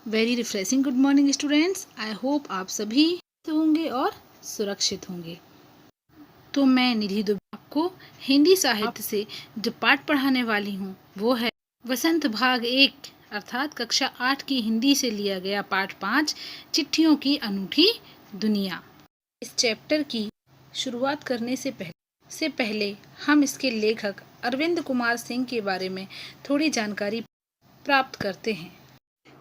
Very refreshing good morning students. I hope आप सभी होंगे और सुरक्षित होंगे। तो मैं निधि दुबे आपको हिंदी साहित्य से जो पाठ पढ़ाने वाली हूँ वो है वसंत भाग 1 अर्थात कक्षा 8 की हिंदी से लिया गया पाठ 5 चिट्ठियों की अनूठी दुनिया। इस चैप्टर की शुरुआत करने से पहले हम इसके लेखक अरविंद कुमार सिंह के बारे में थोड़ी जानकारी प्राप्त करते हैं।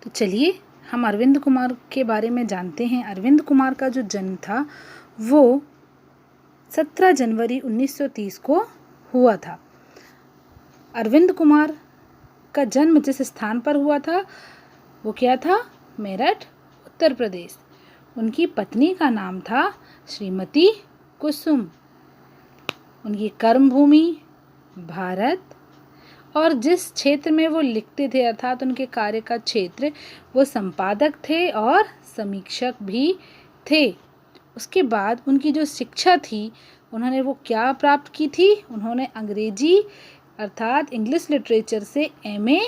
तो चलिए हम अरविंद कुमार के बारे में जानते हैं। अरविंद कुमार का जो जन्म था वो 17 जनवरी 1930 को हुआ था। अरविंद कुमार का जन्म जिस स्थान पर हुआ था वो क्या था? मेरठ, उत्तर प्रदेश। उनकी पत्नी का नाम था श्रीमती कुसुम। उनकी कर्मभूमि भारत और जिस क्षेत्र में वो लिखते थे अर्थात उनके कार्य का क्षेत्र, वो संपादक थे और समीक्षक भी थे। उसके बाद उनकी जो शिक्षा थी उन्होंने वो क्या प्राप्त की थी? उन्होंने अंग्रेजी अर्थात इंग्लिश लिटरेचर से एमए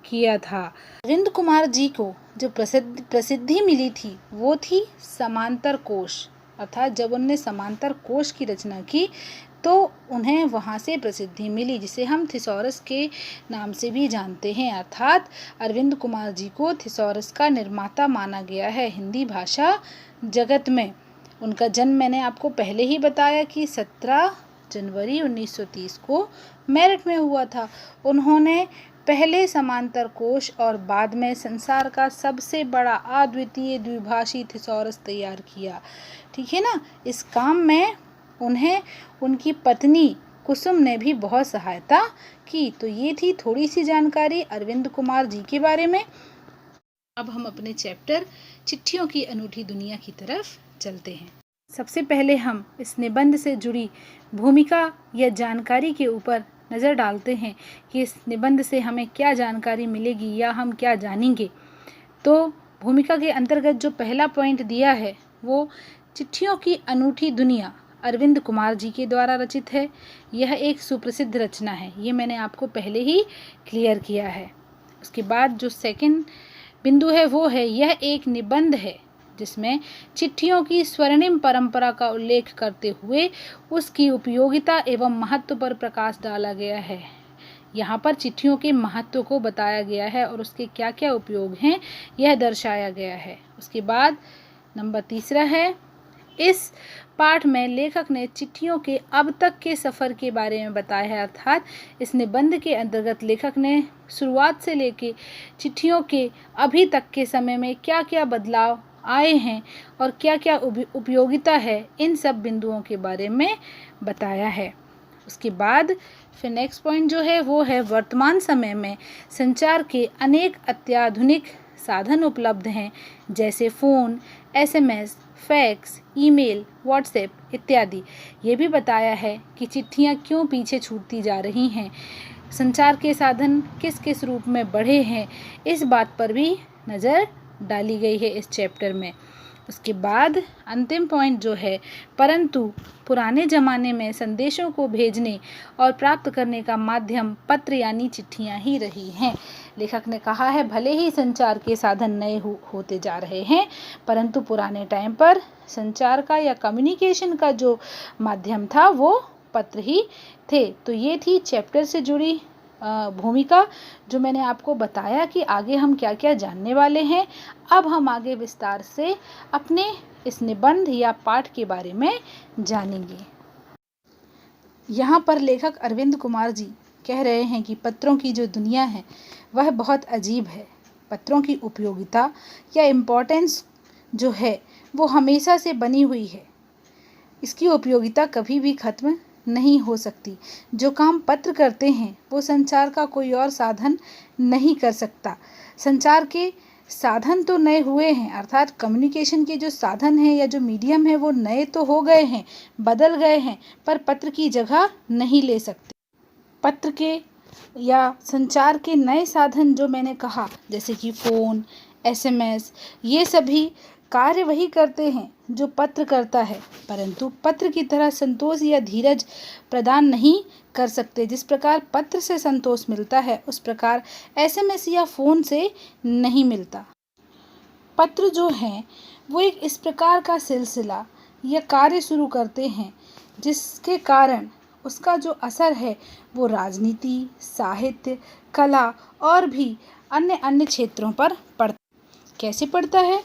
किया था। अरविंद कुमार जी को जो प्रसिद्धि मिली थी वो थी समांतर कोश अर्थात जब उन्होंने समांतर कोश की रचना की तो उन्हें वहाँ से प्रसिद्धि मिली, जिसे हम थिसॉरस के नाम से भी जानते हैं। अर्थात अरविंद कुमार जी को थिसॉरस का निर्माता माना गया है हिंदी भाषा जगत में। उनका जन्म मैंने आपको पहले ही बताया कि 17 जनवरी 1930 को मेरठ में हुआ था। उन्होंने पहले समांतर कोश और बाद में संसार का सबसे बड़ा अद्वितीय द्विभाषी थिसॉरस तैयार किया। ठीक है ना। इस काम में उन्हें उनकी पत्नी कुसुम ने भी बहुत सहायता की। तो ये थी थोड़ी सी जानकारी अरविंद कुमार जी के बारे में। अब हम अपने चैप्टर चिट्ठियों की अनूठी दुनिया की तरफ चलते हैं। सबसे पहले हम इस निबंध से जुड़ी भूमिका या जानकारी के ऊपर नज़र डालते हैं कि इस निबंध से हमें क्या जानकारी मिलेगी या हम क्या जानेंगे। तो भूमिका के अंतर्गत जो पहला पॉइंट दिया है वो चिट्ठियों की अनूठी दुनिया अरविंद कुमार जी के द्वारा रचित है। यह एक सुप्रसिद्ध रचना है, ये मैंने आपको पहले ही क्लियर किया है। उसके बाद जो सेकंड बिंदु है वो है यह एक निबंध है जिसमें चिट्ठियों की स्वर्णिम परंपरा का उल्लेख करते हुए उसकी उपयोगिता एवं महत्व पर प्रकाश डाला गया है। यहाँ पर चिट्ठियों के महत्व को बताया गया है और उसके क्या क्या उपयोग हैं यह दर्शाया गया है। उसके बाद नंबर तीसरा है, इस पाठ में लेखक ने चिट्ठियों के अब तक के सफ़र के बारे में बताया है। अर्थात इस निबंध के अंतर्गत लेखक ने शुरुआत से लेके चिट्ठियों के अभी तक के समय में क्या क्या बदलाव आए हैं और क्या क्या उपयोगिता है, इन सब बिंदुओं के बारे में बताया है। उसके बाद फिर नेक्स्ट पॉइंट जो है वो है वर्तमान समय में संचार के अनेक अत्याधुनिक साधन उपलब्ध हैं जैसे phone, SMS, fax, email, WhatsApp इत्यादि। ये भी बताया है कि चिट्ठियाँ क्यों पीछे छूटती जा रही हैं, संचार के साधन किस किस रूप में बढ़े हैं, इस बात पर भी नज़र डाली गई है इस चैप्टर में। उसके बाद अंतिम पॉइंट जो है, परंतु पुराने ज़माने में संदेशों को भेजने और प्राप्त करने का माध्यम पत्र यानी चिट्ठियाँ ही रही हैं। लेखक ने कहा है भले ही संचार के साधन नए होते जा रहे हैं परंतु पुराने टाइम पर संचार का या कम्युनिकेशन का जो माध्यम था वो पत्र ही थे। तो ये थी चैप्टर से जुड़ी भूमिका जो मैंने आपको बताया कि आगे हम क्या क्या जानने वाले हैं। अब हम आगे विस्तार से अपने इस निबंध या पाठ के बारे में जानेंगे। यहाँ पर लेखक अरविंद कुमार जी कह रहे हैं कि पत्रों की जो दुनिया है वह बहुत अजीब है। पत्रों की उपयोगिता या इम्पोर्टेंस जो है वो हमेशा से बनी हुई है। इसकी उपयोगिता कभी भी खत्म नहीं हो सकती। जो काम पत्र करते हैं वो संचार का कोई और साधन नहीं कर सकता। संचार के साधन तो नए हुए हैं अर्थात कम्युनिकेशन के जो साधन हैं या जो मीडियम है वो नए तो हो गए हैं, बदल गए हैं, पर पत्र की जगह नहीं ले सकते। पत्र के या संचार के नए साधन जो मैंने कहा जैसे कि फ़ोन, एसएमएस, ये सभी कार्य वही करते हैं जो पत्र करता है, परंतु पत्र की तरह संतोष या धीरज प्रदान नहीं कर सकते। जिस प्रकार पत्र से संतोष मिलता है उस प्रकार एसएमएस या फ़ोन से नहीं मिलता। पत्र जो हैं वो एक इस प्रकार का सिलसिला या कार्य शुरू करते हैं जिसके कारण उसका जो असर है वो राजनीति, साहित्य, कला और भी अन्य अन्य क्षेत्रों पर पड़ता। कैसे पड़ता है?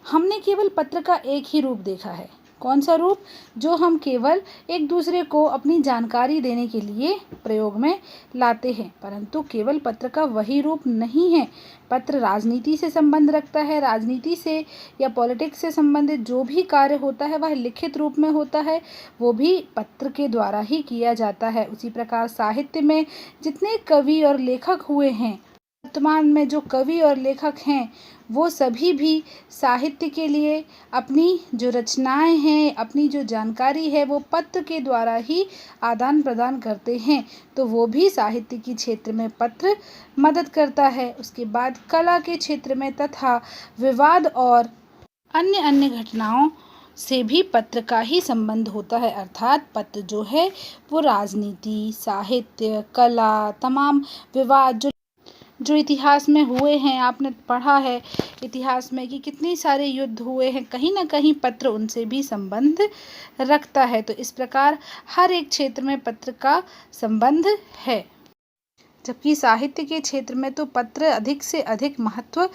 हमने केवल पत्र का एक ही रूप देखा है। कौन सा रूप? जो हम केवल एक दूसरे को अपनी जानकारी देने के लिए प्रयोग में लाते हैं, परंतु केवल पत्र का वही रूप नहीं है। पत्र राजनीति से संबंध रखता है। राजनीति से या पॉलिटिक्स से संबंधित जो भी कार्य होता है वह लिखित रूप में होता है, वो भी पत्र के द्वारा ही किया जाता है। उसी प्रकार साहित्य में जितने कवि और लेखक हुए हैं, वर्तमान में जो कवि और लेखक हैं वो सभी भी साहित्य के लिए अपनी जो रचनाएं हैं, अपनी जो जानकारी है वो पत्र के द्वारा ही आदान प्रदान करते हैं, तो वो भी साहित्य के क्षेत्र में पत्र मदद करता है। उसके बाद कला के क्षेत्र में तथा विवाद और अन्य अन्य घटनाओं से भी पत्र का ही संबंध होता है। अर्थात पत्र जो है वो राजनीति, साहित्य, कला, तमाम विवाद जो इतिहास में हुए हैं, आपने पढ़ा है इतिहास में कि कितने सारे युद्ध हुए हैं, कहीं ना कहीं पत्र उनसे भी संबंध रखता है। तो इस प्रकार हर एक क्षेत्र में पत्र का संबंध है। जबकि साहित्य के क्षेत्र में तो पत्र अधिक से अधिक महत्व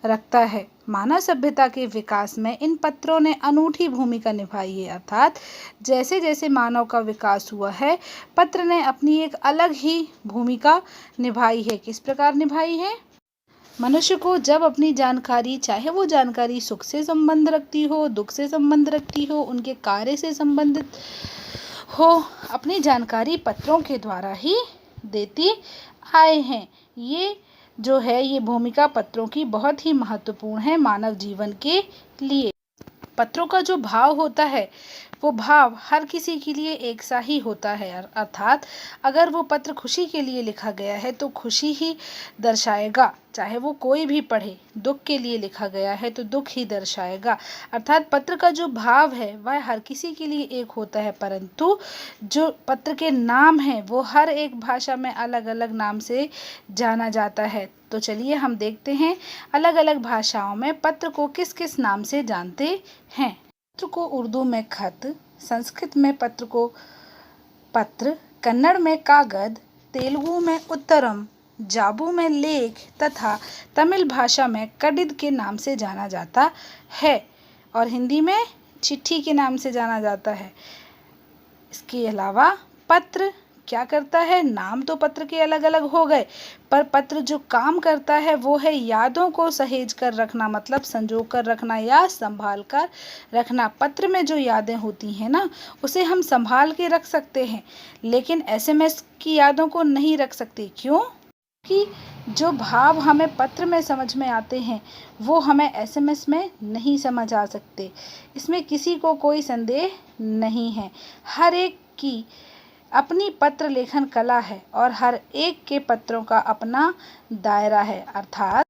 रखता है। मानव सभ्यता के विकास में इन पत्रों ने अनूठी भूमिका निभाई है। अर्थात जैसे जैसे मानव का विकास हुआ है, पत्र ने अपनी एक अलग ही भूमिका निभाई है। किस प्रकार निभाई है? मनुष्य को जब अपनी जानकारी, चाहे वो जानकारी सुख से संबंध रखती हो, दुख से संबंध रखती हो, उनके कार्य से संबंधित हो, अपनी जानकारी पत्रों के द्वारा ही देती आए हैं। ये जो है ये भूमिका पत्रों की बहुत ही महत्वपूर्ण है मानव जीवन के लिए। पत्रों का जो भाव होता है वो भाव हर किसी के लिए एक सा ही होता है। अर्थात अगर वो पत्र खुशी के लिए लिखा गया है तो खुशी ही दर्शाएगा, चाहे वो कोई भी पढ़े। दुख के लिए लिखा गया है तो दुख ही दर्शाएगा। अर्थात पत्र का जो भाव है वह हर किसी के लिए एक होता है, परंतु जो पत्र के नाम हैं वो हर एक भाषा में अलग अलग नाम से जाना जाता है। तो चलिए हम देखते हैं अलग अलग भाषाओं में पत्र को किस किस नाम से जानते हैं। पत्र को उर्दू में खत, संस्कृत में पत्र को पत्र, कन्नड़ में कागद, तेलुगु में उत्तरम, जाबू में लेख तथा तमिल भाषा में कडिद के नाम से जाना जाता है और हिंदी में चिट्ठी के नाम से जाना जाता है। इसके अलावा पत्र क्या करता है? नाम तो पत्र के अलग अलग हो गए, पर पत्र जो काम करता है वो है यादों को सहेज कर रखना, मतलब संजो कर रखना या संभाल कर रखना। पत्र में जो यादें होती हैं ना, उसे हम संभाल के रख सकते हैं, लेकिन एसएमएस की यादों को नहीं रख सकते। क्यों? कि जो भाव हमें पत्र में समझ में आते हैं वो हमें एसएमएस में नहीं समझ आ सकते। इसमें किसी को कोई संदेह नहीं है। हर एक की अपनी पत्र लेखन कला है और हर एक के पत्रों का अपना दायरा है। अर्थात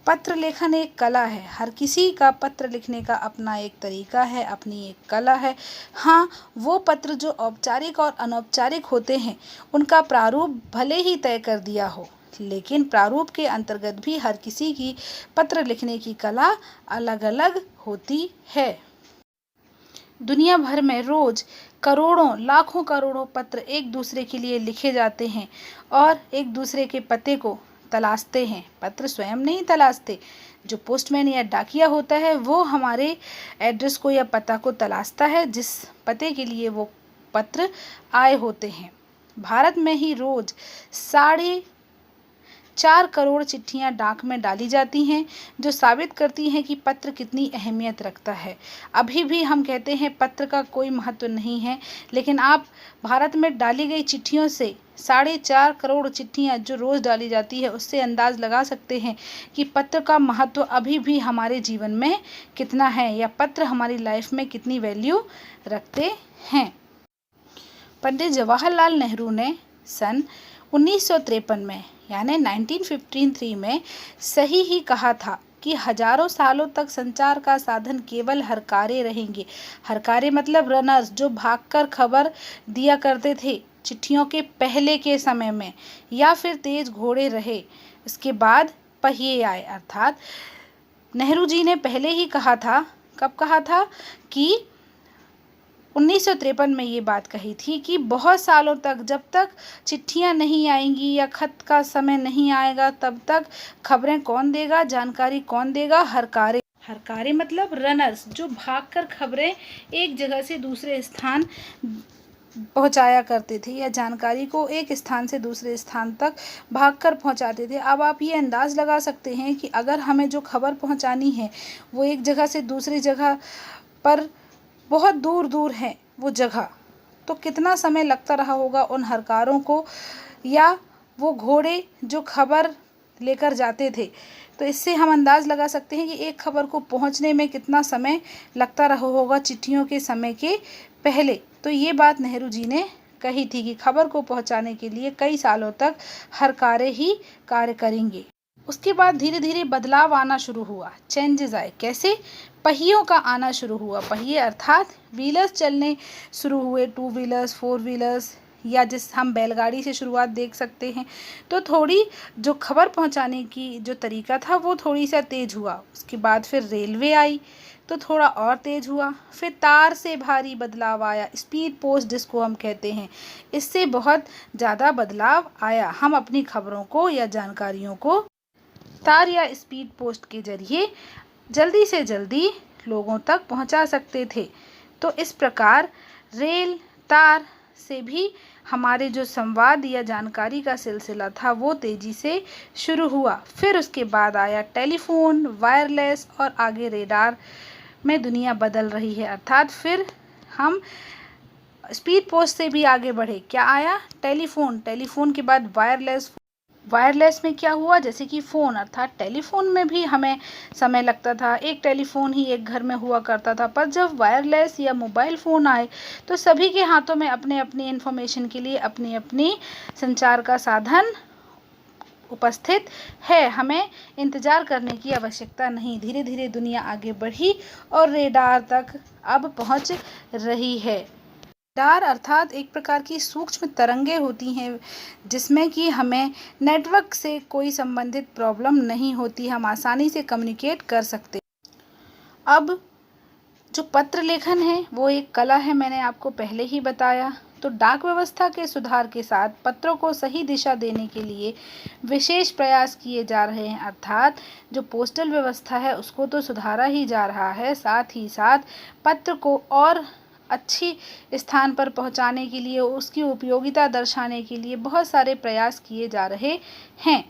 पत्र लेखन एक कला है। हर किसी का पत्र लिखने का अपना एक तरीका है, अपनी एक कला है। हाँ, वो पत्र जो औपचारिक और अनौपचारिक होते हैं उनका प्रारूप भले ही तय कर दिया हो, लेकिन प्रारूप के अंतर्गत भी हर किसी की पत्र लिखने की कला अलग अलग होती है। दुनिया भर में रोज करोड़ों, लाखों करोड़ों पत्र एक दूसरे के लिए लिखे जाते हैं और एक दूसरे के पते को तलाशते हैं। पत्र स्वयं नहीं तलाशते, जो पोस्टमैन या डाकिया होता है वो हमारे एड्रेस को या पता को तलाशता है जिस पते के लिए वो पत्र आए होते हैं। भारत में ही रोज 4.5 करोड़ चिट्ठियां डाक में डाली जाती हैं, जो साबित करती हैं कि पत्र कितनी अहमियत रखता है। अभी भी हम कहते हैं पत्र का कोई महत्व नहीं है, लेकिन आप भारत में डाली गई चिट्ठियों से 4.5 करोड़ चिट्ठियां जो रोज़ डाली जाती है उससे अंदाज लगा सकते हैं कि पत्र का महत्व अभी भी हमारे जीवन में कितना है या पत्र हमारी लाइफ में कितनी वैल्यू रखते हैं। पंडित जवाहरलाल नेहरू ने सन 1953 में यानी 1953 में सही ही कहा था कि हजारों सालों तक संचार का साधन केवल हरकारे रहेंगे। हरकारे मतलब रनर्स, जो भागकर खबर दिया करते थे चिट्ठियों के पहले के समय में, या फिर तेज घोड़े रहे। उसके बाद पहिए आए, अर्थात नेहरू जी ने पहले ही कहा था, कब कहा था कि 1953 में ये बात कही थी कि बहुत सालों तक, जब तक चिट्ठियां नहीं आएंगी या खत का समय नहीं आएगा, तब तक खबरें कौन देगा, जानकारी कौन देगा? हरकारे मतलब रनर्स, जो भागकर खबरें एक जगह से दूसरे स्थान पहुंचाया करते थे या जानकारी को एक स्थान से दूसरे स्थान तक भागकर पहुंचाते थे। अब आप ये अंदाज़ लगा सकते हैं कि अगर हमें जो खबर पहुंचानी है वो एक जगह से दूसरी जगह पर बहुत दूर दूर है वो जगह, तो कितना समय लगता रहा होगा उन हरकारों को या वो घोड़े जो खबर लेकर जाते थे। तो इससे हम अंदाज़ लगा सकते हैं कि एक खबर को पहुंचने में कितना समय लगता रहा होगा चिट्ठियों के समय के पहले। तो ये बात नेहरू जी ने कही थी कि खबर को पहुंचाने के लिए कई सालों तक हरकारे ही कार्य करेंगे। उसके बाद धीरे धीरे बदलाव आना शुरू हुआ, चेंजेस आए। कैसे? पहियों का आना शुरू हुआ। पहिए अर्थात व्हीलर्स चलने शुरू हुए, 2 व्हीलर्स, 4 व्हीलर्स, या जिस हम बैलगाड़ी से शुरुआत देख सकते हैं। तो थोड़ी जो खबर पहुंचाने की जो तरीका था वो थोड़ी सा तेज़ हुआ। उसके बाद फिर रेलवे आई तो थोड़ा और तेज़ हुआ। फिर तार से भारी बदलाव आया, स्पीड पोस्ट जिसको हम कहते हैं, इससे बहुत ज़्यादा बदलाव आया। हम अपनी खबरों को या जानकारियों को तार या स्पीड पोस्ट के जरिए जल्दी से जल्दी लोगों तक पहुंचा सकते थे। तो इस प्रकार रेल, तार से भी हमारे जो संवाद या जानकारी का सिलसिला था वो तेज़ी से शुरू हुआ। फिर उसके बाद आया टेलीफोन, वायरलेस और आगे रेडार में दुनिया बदल रही है। अर्थात फिर हम स्पीड पोस्ट से भी आगे बढ़े। क्या आया? टेलीफोन। टेलीफोन के बाद वायरलेस। वायरलेस में क्या हुआ? जैसे कि फ़ोन, अर्थात टेलीफोन में भी हमें समय लगता था, एक टेलीफोन ही एक घर में हुआ करता था। पर जब वायरलेस या मोबाइल फ़ोन आए तो सभी के हाथों में अपने अपनी इन्फॉर्मेशन के लिए अपनी अपनी संचार का साधन उपस्थित है। हमें इंतज़ार करने की आवश्यकता नहीं। धीरे धीरे दुनिया आगे बढ़ी और रेडार तक अब पहुंच रही है। रेडार अर्थात एक प्रकार की सूक्ष्म तरंगें होती हैं जिसमें कि हमें नेटवर्क से कोई संबंधित प्रॉब्लम नहीं होती, हम आसानी से कम्युनिकेट कर सकते। अब जो पत्र लेखन है वो एक कला है, मैंने आपको पहले ही बताया। तो डाक व्यवस्था के सुधार के साथ पत्रों को सही दिशा देने के लिए विशेष प्रयास किए जा रहे हैं। अर्थात जो पोस्टल व्यवस्था है उसको तो सुधारा ही जा रहा है, साथ ही साथ पत्र को और अच्छी स्थान पर पहुंचाने के लिए, उसकी उपयोगिता दर्शाने के लिए बहुत सारे प्रयास किए जा रहे हैं।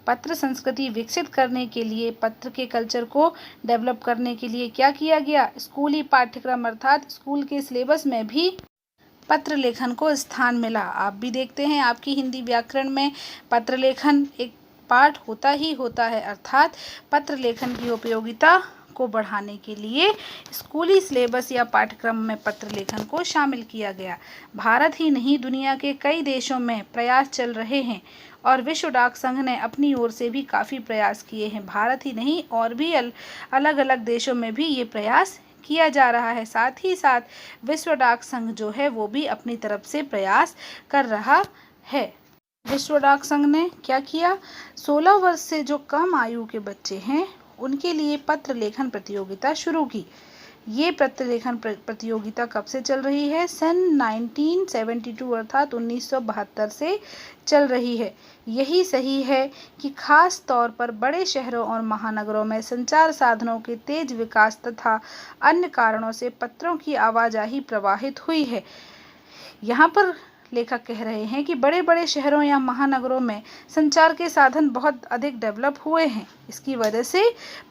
पत्र संस्कृति विकसित करने के लिए, पत्र के कल्चर को डेवलप करने के लिए क्या किया गया? स्कूली पाठ्यक्रम अर्थात स्कूल के सिलेबस में भी पत्र लेखन को स्थान मिला। आप भी देखते हैं आपकी हिंदी व्याकरण में पत्र लेखन एक पाठ होता ही होता है। अर्थात पत्र लेखन की उपयोगिता को बढ़ाने के लिए स्कूली सिलेबस या पाठ्यक्रम में पत्र लेखन को शामिल किया गया। भारत ही नहीं, दुनिया के कई देशों में प्रयास चल रहे हैं और विश्व डाक संघ ने अपनी ओर से भी काफ़ी प्रयास किए हैं। भारत ही नहीं और भी अलग अलग देशों में भी ये प्रयास किया जा रहा है। साथ ही साथ विश्व डाक संघ जो है वो भी अपनी तरफ से प्रयास कर रहा है। विश्व डाक संघ ने क्या किया? 16 वर्ष से जो कम आयु के बच्चे हैं उनके लिए पत्र लेखन प्रतियोगिता शुरू की। ये पत्र लेखन प्रतियोगिता कब से चल रही है? सन 1972 अर्थात 1972 से चल रही है। यही सही है कि खास तौर पर बड़े शहरों और महानगरों में संचार साधनों के तेज विकास तथा अन्य कारणों से पत्रों की आवाजाही प्रभावित हुई है। यहाँ पर लेखक कह रहे हैं कि बड़े बड़े शहरों या महानगरों में संचार के साधन बहुत अधिक डेवलप हुए हैं। इसकी वजह से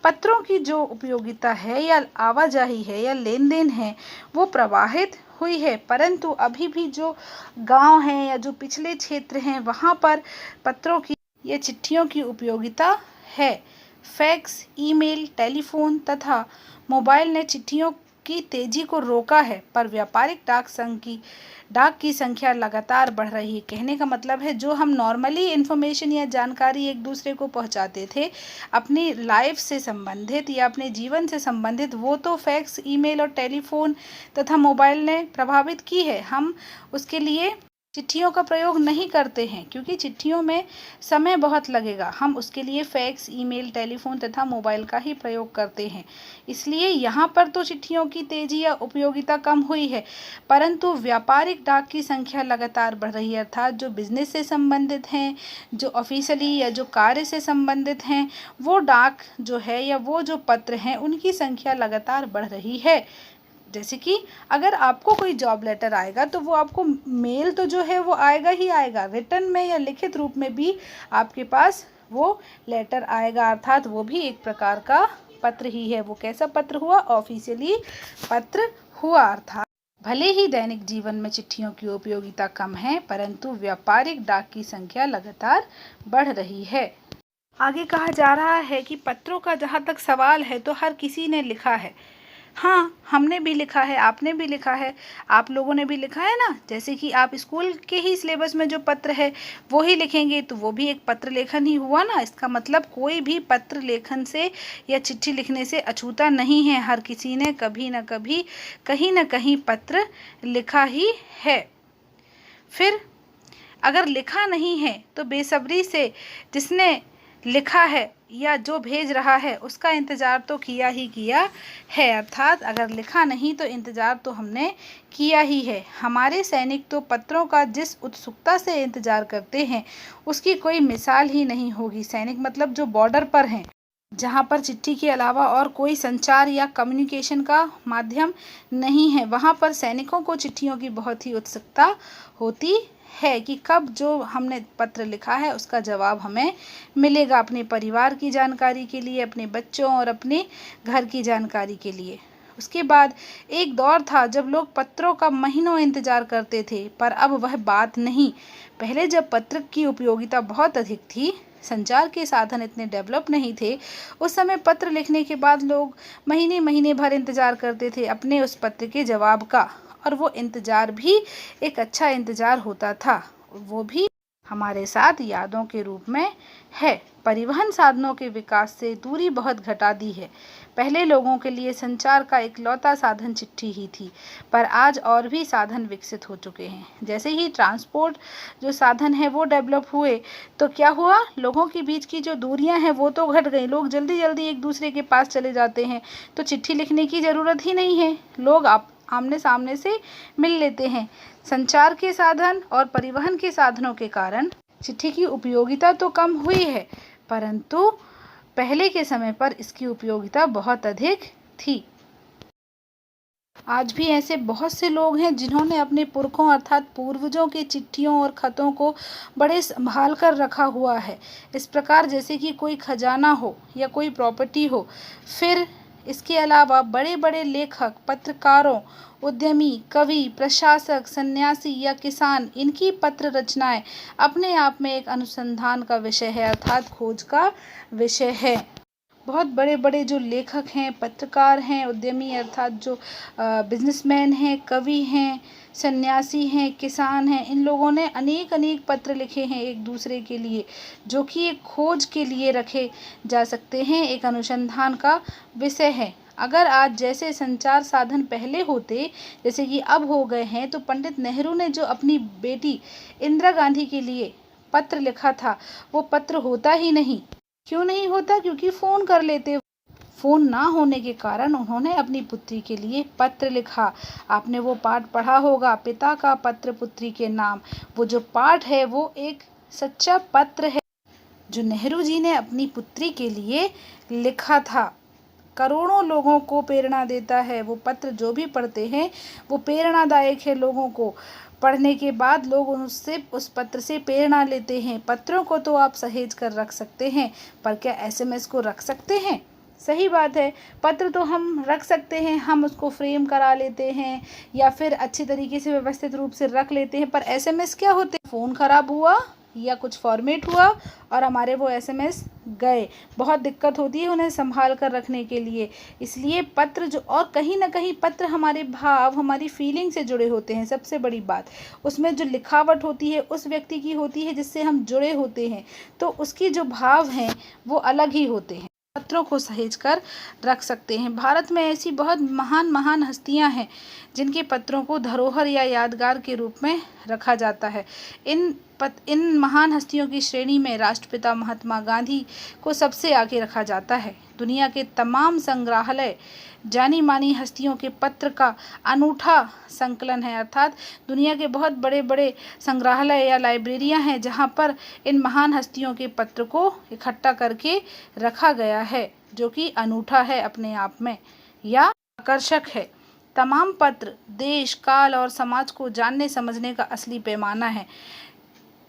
पत्रों की जो उपयोगिता है या आवाजाही है या लेन देन है वो प्रभावित हुई है। परंतु अभी भी जो गांव हैं या जो पिछले क्षेत्र हैं वहाँ पर पत्रों की या चिट्ठियों की उपयोगिता है। फैक्स, ईमेल, टेलीफोन तथा मोबाइल ने चिट्ठियों की तेजी को रोका है, पर व्यापारिक डाक की संख्या लगातार बढ़ रही है। कहने का मतलब है जो हम नॉर्मली इन्फॉर्मेशन या जानकारी एक दूसरे को पहुंचाते थे अपनी लाइफ से संबंधित या अपने जीवन से संबंधित, वो तो फैक्स, ईमेल और टेलीफोन तथा मोबाइल ने प्रभावित की है। हम उसके लिए चिट्ठियों का प्रयोग नहीं करते हैं क्योंकि चिट्ठियों में समय बहुत लगेगा। हम उसके लिए फैक्स, ईमेल, टेलीफोन तथा मोबाइल का ही प्रयोग करते हैं। इसलिए यहाँ पर तो चिट्ठियों की तेजी या उपयोगिता कम हुई है, परंतु व्यापारिक डाक की संख्या लगातार बढ़ रही है। अर्थात जो बिजनेस से संबंधित हैं, जो ऑफिशियली या जो कार्य से संबंधित हैं, वो डाक जो है या वो जो पत्र हैं उनकी संख्या लगातार बढ़ रही है। जैसे कि अगर आपको कोई जॉब लेटर आएगा तो वो आपको मेल तो जो है वो आएगा ही आएगा, रिटर्न में या लिखित रूप में भी आपके पास वो लेटर आएगा। अर्थात वो भी एक प्रकार का पत्र ही है। वो कैसा पत्र हुआ? ऑफिशियली पत्र हुआ। अर्थात भले ही दैनिक जीवन में चिट्ठियों की उपयोगिता कम है, परंतु व्यापारिक डाक की संख्या लगातार बढ़ रही है। आगे कहा जा रहा है कि पत्रों का जहाँ तक सवाल है तो हर किसी ने लिखा है। हाँ, हमने भी लिखा है, आपने भी लिखा है, आप लोगों ने भी लिखा है ना। जैसे कि आप स्कूल के ही सिलेबस में जो पत्र है वो ही लिखेंगे तो वो भी एक पत्र लेखन ही हुआ ना। इसका मतलब कोई भी पत्र लेखन से या चिट्ठी लिखने से अछूता नहीं है। हर किसी ने कभी न कभी कहीं न कहीं पत्र लिखा ही है। फिर अगर लिखा नहीं है तो बेसब्री से जिसने लिखा है या जो भेज रहा है उसका इंतज़ार तो किया ही किया है। अर्थात अगर लिखा नहीं तो इंतज़ार तो हमने किया ही है। हमारे सैनिक तो पत्रों का जिस उत्सुकता से इंतज़ार करते हैं उसकी कोई मिसाल ही नहीं होगी। सैनिक मतलब जो बॉर्डर पर हैं, जहाँ पर चिट्ठी के अलावा और कोई संचार या कम्युनिकेशन का माध्यम नहीं है, वहाँ पर सैनिकों को चिट्ठियों की बहुत ही उत्सुकता होती है कि कब जो हमने पत्र लिखा है उसका जवाब हमें मिलेगा, अपने परिवार की जानकारी के लिए, अपने बच्चों और अपने घर की जानकारी के लिए। उसके बाद एक दौर था जब लोग पत्रों का महीनों इंतजार करते थे, पर अब वह बात नहीं। पहले जब पत्र की उपयोगिता बहुत अधिक थी, संचार के साधन इतने डेवलप नहीं थे, उस समय पत्र लिखने के बाद लोग महीने महीने भर इंतजार करते थे अपने उस पत्र के जवाब का। और वो इंतजार भी एक अच्छा इंतजार होता था, वो भी हमारे साथ यादों के रूप में है। परिवहन साधनों के विकास से दूरी बहुत घटा दी है। पहले लोगों के लिए संचार का इकलौता साधन चिट्ठी ही थी, पर आज और भी साधन विकसित हो चुके हैं। जैसे ही ट्रांसपोर्ट जो साधन है वो डेवलप हुए तो क्या हुआ, लोगों के बीच की जो दूरियां हैं वो तो घट गई। लोग जल्दी जल्दी एक दूसरे के पास चले जाते हैं, तो चिट्ठी लिखने की ज़रूरत ही नहीं है। लोग आमने सामने से मिल लेते हैं। संचार के साधन और परिवहन के साधनों के कारण चिट्ठी की उपयोगिता तो कम हुई है, परंतु पहले के समय पर इसकी उपयोगिता बहुत अधिक थी। आज भी ऐसे बहुत से लोग हैं जिन्होंने अपने पुरखों अर्थात पूर्वजों के चिट्ठियों और खतों को बड़े संभाल कर रखा हुआ है, इस प्रकार जैसे कि कोई खजाना हो या कोई प्रॉपर्टी हो। फिर इसके अलावा बड़े बड़े लेखक, पत्रकारों, उद्यमी, कवि, प्रशासक, सन्यासी या किसान, इनकी पत्र रचनाएं अपने आप में एक अनुसंधान का विषय है, अर्थात खोज का विषय है। बहुत बड़े बड़े जो लेखक हैं, पत्रकार हैं, उद्यमी अर्थात जो बिजनेसमैन हैं, कवि हैं, सन्यासी हैं, किसान हैं, इन लोगों ने अनेक अनेक पत्र लिखे हैं एक दूसरे के लिए, जो कि एक खोज के लिए रखे जा सकते हैं, एक अनुसंधान का विषय है। अगर आज जैसे संचार साधन पहले होते जैसे कि अब हो गए हैं, तो पंडित नेहरू ने जो अपनी बेटी इंदिरा गांधी के लिए पत्र लिखा था वो पत्र होता ही नहीं। क्यों नहीं होता? क्योंकि फ़ोन कर लेते। फ़ोन ना होने के कारण उन्होंने अपनी पुत्री के लिए पत्र लिखा। आपने वो पाठ पढ़ा होगा, पिता का पत्र पुत्री के नाम। वो जो पाठ है वो एक सच्चा पत्र है जो नेहरू जी ने अपनी पुत्री के लिए लिखा था। करोड़ों लोगों को प्रेरणा देता है वो पत्र, जो भी पढ़ते हैं वो प्रेरणादायक है। लोगों को पढ़ने के बाद लोग उससे उस पत्र से प्रेरणा लेते हैं। पत्रों को तो आप सहेज कर रख सकते हैं, पर क्या एसएमएस को रख सकते हैं? सही बात है, पत्र तो हम रख सकते हैं, हम उसको फ्रेम करा लेते हैं या फिर अच्छी तरीके से व्यवस्थित रूप से रख लेते हैं, पर एसएमएस क्या होते हैं? फ़ोन ख़राब हुआ या कुछ फॉर्मेट हुआ और हमारे वो एसएमएस गए, बहुत दिक्कत होती है उन्हें संभाल कर रखने के लिए। इसलिए पत्र जो, और कहीं ना कहीं पत्र हमारे भाव, हमारी फीलिंग से जुड़े होते हैं। सबसे बड़ी बात उसमें जो लिखावट होती है उस व्यक्ति की होती है जिससे हम जुड़े होते हैं, तो उसकी जो भाव हैं वो अलग ही होते हैं। पत्रों को सहेज कर रख सकते हैं। भारत में ऐसी बहुत महान महान हस्तियां हैं जिनके पत्रों को धरोहर या यादगार के रूप में रखा जाता है। इन महान हस्तियों की श्रेणी में राष्ट्रपिता महात्मा गांधी को सबसे आगे रखा जाता है। दुनिया के तमाम संग्रहालय जानी मानी हस्तियों के पत्र का अनूठा संकलन है, अर्थात दुनिया के बहुत बड़े बड़े संग्रहालय या लाइब्रेरियां हैं जहां पर इन महान हस्तियों के पत्र को इकट्ठा करके रखा गया है, जो कि अनूठा है अपने आप में या आकर्षक है। तमाम पत्र देश, काल और समाज को जानने समझने का असली पैमाना है।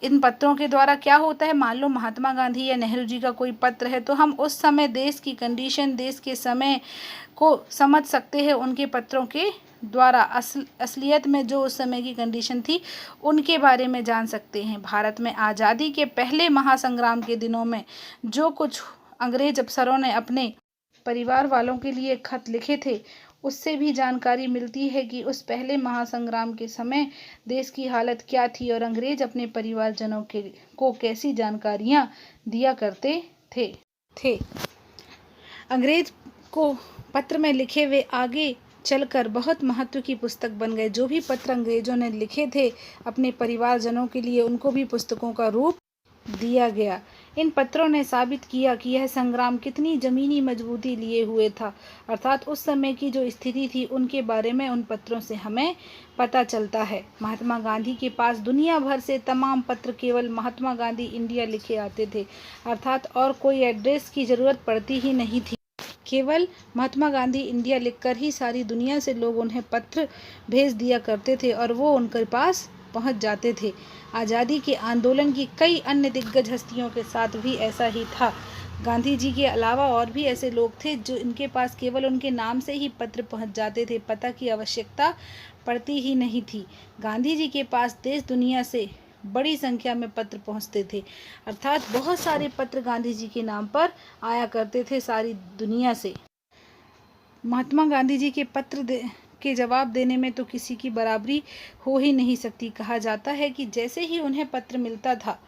इन पत्रों के द्वारा क्या होता है, मान लो महात्मा गांधी या नेहरू जी का कोई पत्र है तो हम उस समय देश की कंडीशन, देश के समय को समझ सकते हैं उनके पत्रों के द्वारा। असलियत में जो उस समय की कंडीशन थी उनके बारे में जान सकते हैं। भारत में आज़ादी के पहले महासंग्राम के दिनों में जो कुछ अंग्रेज अफसरों ने अपने परिवार वालों के लिए खत लिखे थे, उससे भी जानकारी मिलती है कि उस पहले महासंग्राम के समय देश की हालत क्या थी और अंग्रेज अपने परिवारजनों को कैसी जानकारियां दिया करते थे। अंग्रेज को पत्र में लिखे वे आगे चलकर बहुत महत्व की पुस्तक बन गए। जो भी पत्र अंग्रेजों ने लिखे थे अपने परिवारजनों के लिए, उनको भी पुस्तकों का रूप दिया गया। इन पत्रों ने साबित किया कि यह संग्राम कितनी जमीनी मजबूती लिए हुए था, अर्थात उस समय की जो स्थिति थी उनके बारे में उन पत्रों से हमें पता चलता है। महात्मा गांधी के पास दुनिया भर से तमाम पत्र केवल महात्मा गांधी इंडिया लिखे आते थे, अर्थात और कोई एड्रेस की ज़रूरत पड़ती ही नहीं थी। केवल महात्मा गांधी इंडिया लिखकर ही सारी दुनिया से लोग उन्हें पत्र भेज दिया करते थे और वो उनके पास पहुंच जाते थे। आज़ादी के आंदोलन की कई अन्य दिग्गज हस्तियों के साथ भी ऐसा ही था। गांधी जी के अलावा और भी ऐसे लोग थे जो इनके पास केवल उनके नाम से ही पत्र पहुंच जाते थे, पता की आवश्यकता पड़ती ही नहीं थी। गांधी जी के पास देश दुनिया से बड़ी संख्या में पत्र पहुंचते थे, अर्थात बहुत सारे पत्र गांधी जी के नाम पर आया करते थे सारी दुनिया से। महात्मा गांधी जी के पत्र के जवाब देने में तो किसी की बराबरी हो ही नहीं सकती। कहा जाता है कि जैसे ही उन्हें पत्र मिलता था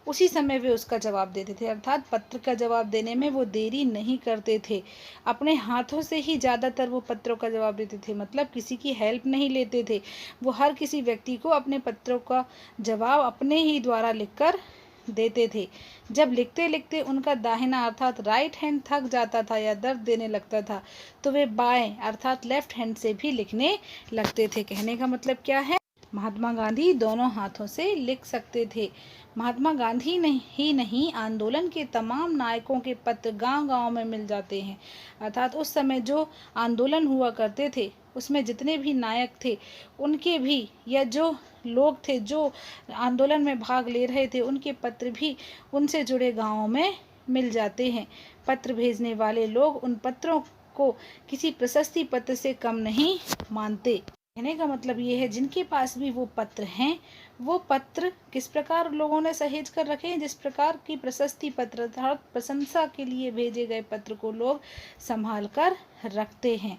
उसी समय वे उसका जवाब देते थे, अर्थात पत्र का जवाब देने में वो देरी नहीं करते थे। अपने हाथों से ही ज़्यादातर वो पत्रों का जवाब देते थे, मतलब किसी की हेल्प नहीं लेते थे। वो हर किसी व्यक्ति को अपने पत्रों का जवाब अपने ही द्वारा लिखकर देते थे। जब लिखते लिखते उनका दाहिना अर्थात राइट हैंड थक जाता था या दर्द देने लगता था तो वे बाएं अर्थात लेफ्ट हैंड से भी लिखने लगते थे। कहने का मतलब क्या है, महात्मा गांधी दोनों हाथों से लिख सकते थे। महात्मा गांधी ही नहीं आंदोलन के तमाम नायकों के पत्र गांव-गांव में मिल जाते हैं, अर्थात उस समय जो आंदोलन हुआ करते थे उसमें जितने भी नायक थे उनके भी या जो लोग थे जो आंदोलन में भाग ले रहे थे उनके पत्र भी उनसे जुड़े गांवों में मिल जाते हैं। पत्र भेजने वाले लोग उन पत्रों को किसी प्रशस्ति पत्र से कम नहीं मानते। कहने का मतलब ये है जिनके पास भी वो पत्र हैं वो पत्र किस प्रकार लोगों ने सहेज कर रखे हैं, जिस प्रकार की प्रशस्ति पत्र अर्थात प्रशंसा के लिए भेजे गए पत्र को लोग संभाल कर रखते हैं।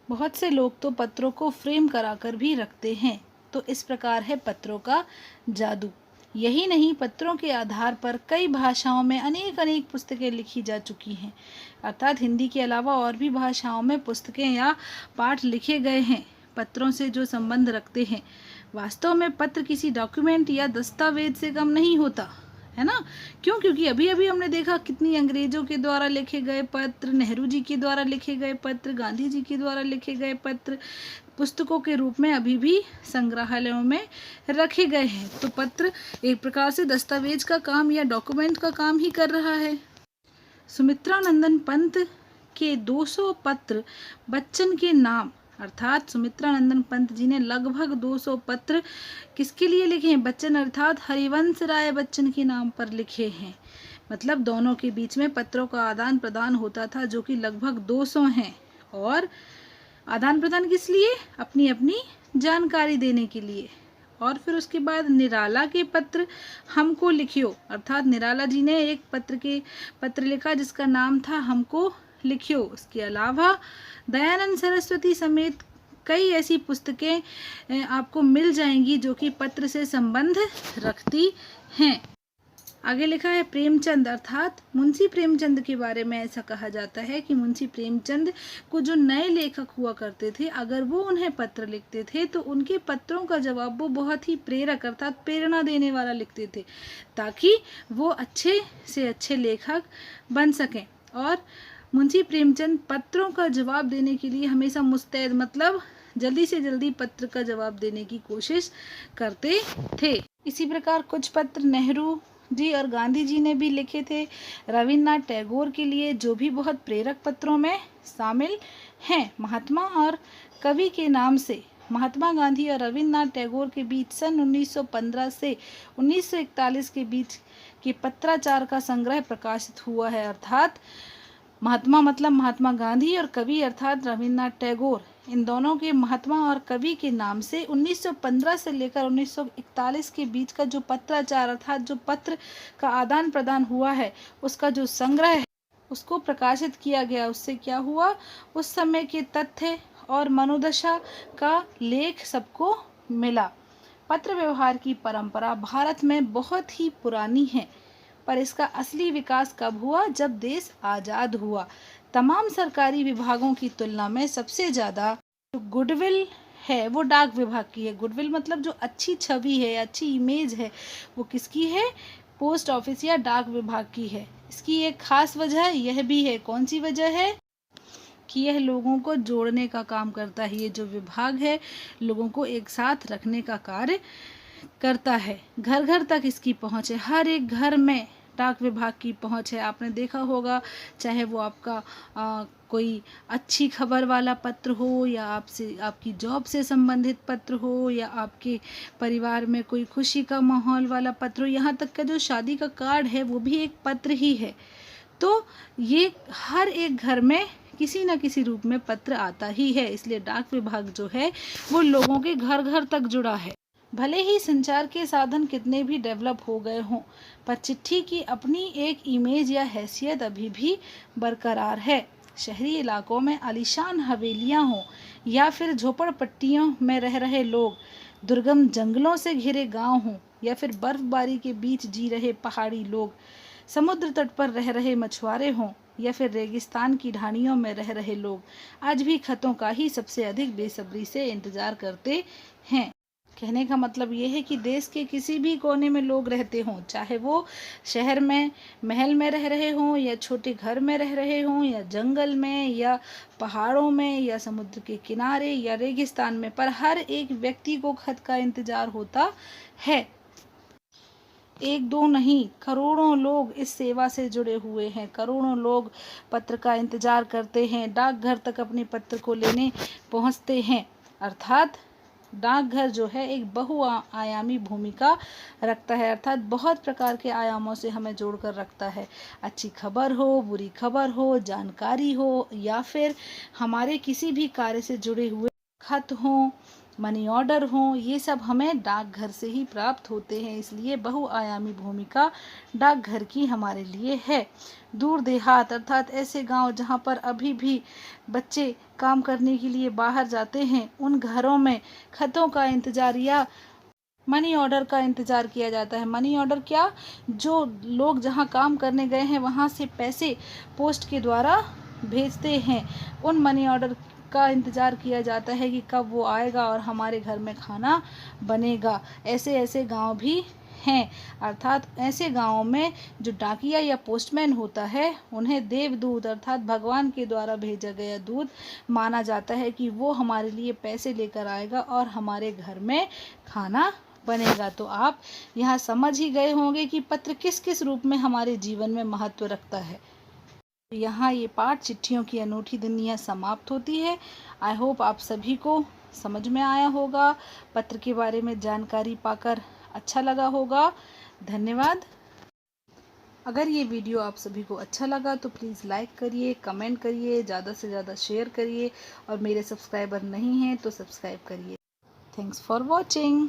बहुत से लोग तो पत्रों को फ्रेम कराकर भी रखते हैं। तो इस प्रकार है पत्रों का जादू। यही नहीं, पत्रों के आधार पर कई भाषाओं में अनेक पुस्तकें लिखी जा चुकी हैं, अर्थात हिंदी के अलावा और भी भाषाओं में पुस्तकें या पाठ लिखे गए हैं पत्रों से जो संबंध रखते हैं। वास्तव में पत्र किसी डॉक्यूमेंट या दस्तावेज से कम नहीं होता है ना। क्यों? क्योंकि अभी अभी हमने देखा कितनी अंग्रेजों के द्वारा लिखे गए पत्र, नेहरू जी के द्वारा लिखे गए पत्र, गांधी जी के द्वारा लिखे गए पत्र पुस्तकों के रूप में अभी भी संग्रहालयों में रखे गए हैं। तो पत्र एक प्रकार से दस्तावेज का काम या डॉक्यूमेंट का काम ही कर रहा है। सुमित्रानंदन पंत के 200 पत्र बच्चन के नाम, अर्थात सुमित्रानंदन पंत जी ने लगभग 200 पत्र किसके लिए लिखे हैं? बच्चन अर्थात हरिवंश राय बच्चन के नाम पर लिखे हैं। मतलब दोनों के बीच में पत्रों का आदान प्रदान होता था जो कि लगभग 200 हैं। और आदान प्रदान किस लिए? अपनी अपनी जानकारी देने के लिए। और फिर उसके बाद निराला के पत्र हमको लिखियो, अर्थात निराला जी ने एक पत्र लिखा जिसका नाम था हमको लिखियो। इसके अलावा दयानंद सरस्वती समेत कई ऐसी पुस्तकें आपको मिल जाएंगी जो कि पत्र से संबंध रखती हैं। आगे लिखा है प्रेमचंद, अर्थात मुंशी प्रेमचंद के बारे में ऐसा कहा जाता है कि मुंशी प्रेमचंद को जो नए लेखक हुआ करते थे, अगर वो उन्हें पत्र लिखते थे तो उनके पत्रों का जवाब वो बहुत ही प्रेरक अर्थात प्रेरणा देने वाला लिखते थे, ताकि वो अच्छे से अच्छे लेखक बन सकें। और मुंशी प्रेमचंद पत्रों का जवाब देने के लिए हमेशा मुस्तैद, मतलब जल्दी से जल्दी पत्र का जवाब देने की कोशिश करते थे। इसी प्रकार कुछ पत्र नेहरू जी और गांधी जी ने भी लिखे थे रविन्द्रनाथ टैगोर के लिए, जो भी बहुत प्रेरक पत्रों में शामिल हैं। महात्मा और कवि के नाम से महात्मा गांधी और रविन्द्रनाथ टैगोर के बीच सन 1915 से 1941 के बीच के पत्राचार का संग्रह प्रकाशित हुआ है। अर्थात महात्मा मतलब महात्मा गांधी और कवि अर्थात रविन्द्रनाथ टैगोर, इन दोनों के महात्मा और कवि के नाम से 1915 से लेकर 1941 के बीच का जो पत्राचार अर्थात जो पत्र का आदान प्रदान हुआ है, उसका जो संग्रह है उसको प्रकाशित किया गया। उससे क्या हुआ, उस समय के तथ्य और मनोदशा का लेख सबको मिला। पत्र व्यवहार की परंपरा भारत में बहुत ही पुरानी है, पर इसका असली विकास कब हुआ, जब देश आज़ाद हुआ। तमाम सरकारी विभागों की तुलना में सबसे ज़्यादा जो गुडविल है वो डाक विभाग की है। गुडविल मतलब जो अच्छी छवि है, अच्छी इमेज है, वो किसकी है, पोस्ट ऑफिस या डाक विभाग की है। इसकी एक खास वजह यह भी है, कौन सी वजह है, कि यह लोगों को जोड़ने का काम करता है। ये जो विभाग है लोगों को एक साथ रखने का कार्य करता है। घर घर तक इसकी पहुंच है, हर एक घर में डाक विभाग की पहुंच है। आपने देखा होगा, चाहे वो आपका कोई अच्छी खबर वाला पत्र हो, या आपसे आपकी जॉब से संबंधित पत्र हो, या आपके परिवार में कोई खुशी का माहौल वाला पत्र हो, यहाँ तक का जो शादी का कार्ड है वो भी एक पत्र ही है। तो ये हर एक घर में किसी न किसी रूप में पत्र आता ही है, इसलिए डाक विभाग जो है वो लोगों के घर घर तक जुड़ा है। भले ही संचार के साधन कितने भी डेवलप हो गए हों, पर चिट्ठी की अपनी एक इमेज या हैसियत अभी भी बरकरार है। शहरी इलाकों में आलीशान हवेलियां हों या फिर झोपड़पट्टियों में रह रहे लोग, दुर्गम जंगलों से घिरे गांव हों या फिर बर्फबारी के बीच जी रहे पहाड़ी लोग, समुद्र तट पर रह रहे मछुआरे हों या फिर रेगिस्तान की ढाणियों में रह रहे लोग, आज भी खतों का ही सबसे अधिक बेसब्री से इंतजार करते हैं। कहने का मतलब ये है कि देश के किसी भी कोने में लोग रहते हों, चाहे वो शहर में महल में रह रहे हों या छोटे घर में रह रहे हों या जंगल में या पहाड़ों में या समुद्र के किनारे या रेगिस्तान में, पर हर एक व्यक्ति को खत का इंतजार होता है। एक दो नहीं, करोड़ों लोग इस सेवा से जुड़े हुए हैं। करोड़ों लोग पत्र का इंतजार करते हैं, डाकघर तक अपने पत्र को लेने पहुंचते हैं। अर्थात डाकघर जो है एक बहुआयामी भूमिका रखता है, अर्थात बहुत प्रकार के आयामों से हमें जोड़कर रखता है। अच्छी खबर हो, बुरी खबर हो, जानकारी हो, या फिर हमारे किसी भी कार्य से जुड़े हुए खत हों, मनी ऑर्डर हों, ये सब हमें डाकघर से ही प्राप्त होते हैं। इसलिए बहुआयामी भूमिका डाकघर की हमारे लिए है। दूर देहात अर्थात ऐसे गांव जहां पर अभी भी बच्चे काम करने के लिए बाहर जाते हैं, उन घरों में खतों का इंतजार या मनी ऑर्डर का इंतजार किया जाता है। मनी ऑर्डर क्या, जो लोग जहां काम करने गए हैं वहां से पैसे पोस्ट के द्वारा भेजते हैं, उन मनी ऑर्डर का इंतज़ार किया जाता है कि कब वो आएगा और हमारे घर में खाना बनेगा। ऐसे ऐसे गांव भी हैं। अर्थात ऐसे गांवों में जो डाकिया या पोस्टमैन होता है, उन्हें देवदूत अर्थात भगवान के द्वारा भेजा गया दूत माना जाता है कि वो हमारे लिए पैसे लेकर आएगा और हमारे घर में खाना बनेगा। तो आप यहाँ समझ ही गए होंगे कि पत्र किस किस रूप में हमारे जीवन में महत्व रखता है। यहाँ ये पाठ चिट्ठियों की अनूठी दुनिया समाप्त होती है। आई होप आप सभी को समझ में आया होगा, पत्र के बारे में जानकारी पाकर अच्छा लगा होगा। धन्यवाद। अगर ये वीडियो आप सभी को अच्छा लगा तो प्लीज़ लाइक करिए, कमेंट करिए, ज़्यादा से ज़्यादा शेयर करिए, और मेरे सब्सक्राइबर नहीं हैं तो सब्सक्राइब करिए। Thanks for watching.